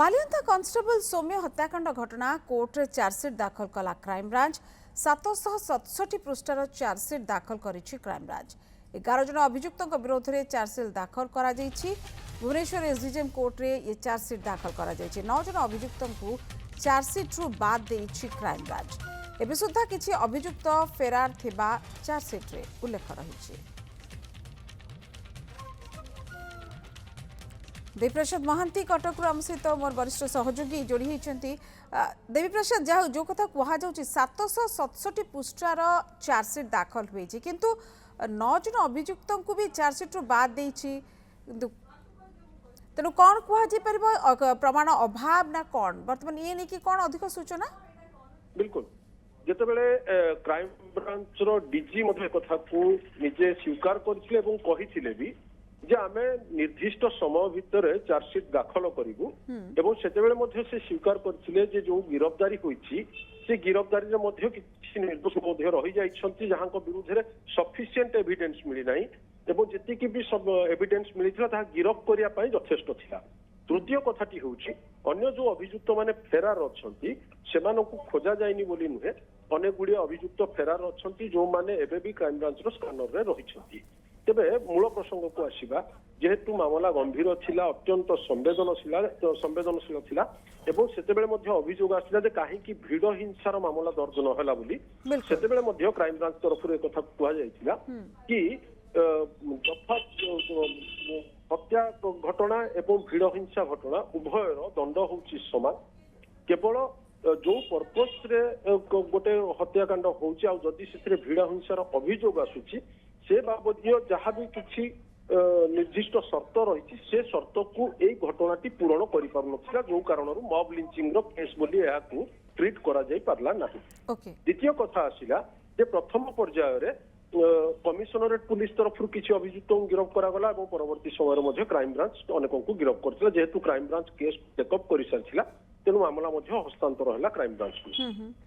Balianta constable सौम्य हत्याकांड घटना कोर्टे chargesheet दाखल कला क्राइमब्रांच 767 पृष्ठार चार्जसीट दाखल करिछि क्राइमब्रांच 11 जन अभियुक्तों विरोध में चार्जसीट दाखल करा जाइछि। भुवनेश्वर एसडीजेएम कोर्टे ये चार्जसीट दाखल करा जाइछि। 9 जन अभियुक्तों को चार्जसीट रु बाद देइछि क्राइमब्रांच। एबे सुद्धा किछि अभियुक्त फेरार थिबा चार्जसीट रे उल्लेख रहिछि। देवीप्रसाद महांती कटक आम सहित मोर वरिष्ठ सहयोगी जोड़ी होती। देवीप्रसाद जहाँ जो कथा कहुच्छी 767 पृष्ठार चार्जसीट दाखल हुई किंतु 9 जन अभियुक्तों को भी चार्जसीट बाद देछि। तेणु कौन कह प्रमाण अभाव ना कौन बर्तमान ये नहीं कि कौन अधिक सूचना बिल्कुल जितेबले क्राइम ब्रांच रो डीजी कथा को निजे स्वीकार करथिले एवं कहिथिले भी जे आमे निर्दिष्ट समय भितर चार्जसीट दाखल करिबु एवं सेतेबेले मध्ये से स्वीकार करथिले जे जो गिरफ्तारी होईछि से गिरफ्तारी रे मध्ये किछि निर्दोष मध्ये रहि जाइछन्ति जहां को विरुद्ध रे सफिशिएंट एविडेंस मिली नाही एवं जति कि भी सब एविडेंस मिलिथिला ता गिरफ करिया पई यथेष्ट थिला। तृतीय कथाटी होउछि अन्य जो अभियुक्त माने फेरार अछन्ति सेमानकु खोजा जायनि बोली नुहे अनेक गुडी अभियुक्त फेरार अछन्ति जो माने एबे भी क्राइम ब्रांच रो स्कैनर रे रहिछन्ति। तेबे मूल प्रसंग को आसीबा जेहेतु मामला गंभीर थिला अत्यंत संवेदनशील थिला एवं सेतेबेले मध्ये अभियोग आसिला जे काहे कि भिड़ हिंसार मामला दर्ज न होला बोली सेतेबेले मध्ये क्राइम ब्रांच तरफ रे कथा कुआ जायतिला कि हत्या घटना एवं भिड़ हिंसा घटना उभयर दंड होउछि समान केवल जो पर्पस रे गोटे हत्याकांड होउछि आ जदि सेथिरे भिड़ हिंसार अभियोग आसुछि से बाबदीय जहाँ भी किसी निर्दिष्ट शर्त रही से शर्त को यही घटनाटी पूरण कर पारुनथिला जो कारण मॉब लिंचिंग रो केस बोली याकू ट्रीट करा जाई पारला नाही। द्वितीय कथा आसिला जे प्रथम पर्याय रे कमिशनरेट पुलिस तरफ किसी अभियुक्त गिरफ करागला और परवर्ती समय क्राइम ब्रांच अनेकों को गिरफ करथिला जेहेतु क्राइम ब्रांच केस टेकअप कर सारिथिला तेणु मामला हस्तांतर है क्राइम ब्रांच को।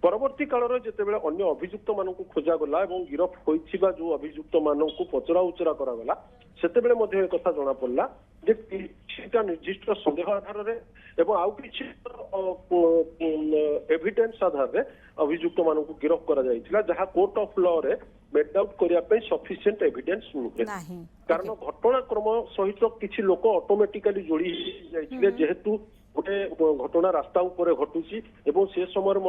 परवर्ती काल जितेबाला अन्य अभियुक्त मान खोजा गला और गिरफ होइथिबा जो अभियुक्त मान पचरा उचरा करागला सेतेबेले मध्ये एक कथा जना पड़ला जे किछिटा निर्दिष्ट संदेह आधार रे एवं आउ किछि एविडेंस आधार रे अभियुक्त मान गिरफ करा जाइथिला जहां कोर्ट ऑफ लॉ रे मेड आउट करिया पे सफिशिएंट एविडेंस नुहे कारण घटनाक्रम सहित किछि लोक ऑटोमेटिकली जोड़ी जाइथिले जेहेतु गोटे घटना रास्ता उपरे घटुची एवं से समय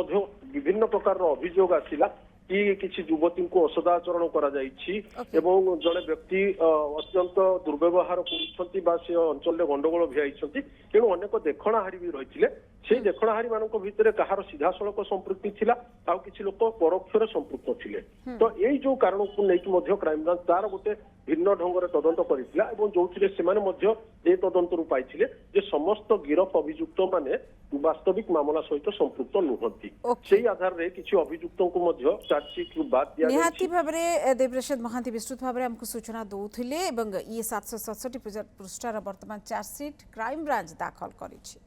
विभिन्न प्रकार अभियोग आसिला कि किसी युवती को असदाचरण करा जाइछि एवं जड़े व्यक्ति अत्यंत दुर्व्यवहार करुछंती बा से अंचल गंडगोल भिआइछंती तेणु अनेक देखणाहारी भी रहिथिले से देखणाहारी मानक भितरे कहार सीधासलख संपृक्ति थिला आउ किछि लोक परोक्षरे संपृक्त थिले तो एई जो कारण को लेकिन मध्य क्राइम ब्रांच तार गोटे भिन्न ढंग रे तदंत करिथिला एवं जोथिरे सेमाने मध्य ए तदंत रु पाइथिले जे समस्त गिरफ अभियुक्त माने वास्तविक मामला सहित संपृक्त नुहंती सेही आधार रे किछि अभियुक्तों को मध्य चार्जशीट रु बाद दिया निहाती भाबरे देवप्रसाद महांती विस्तृत भाबरे हमको सूचना दउथिले एवं ये 767 पृष्ठार वर्तमान चार्जशीट क्राइम ब्रांच दाखल करिछि।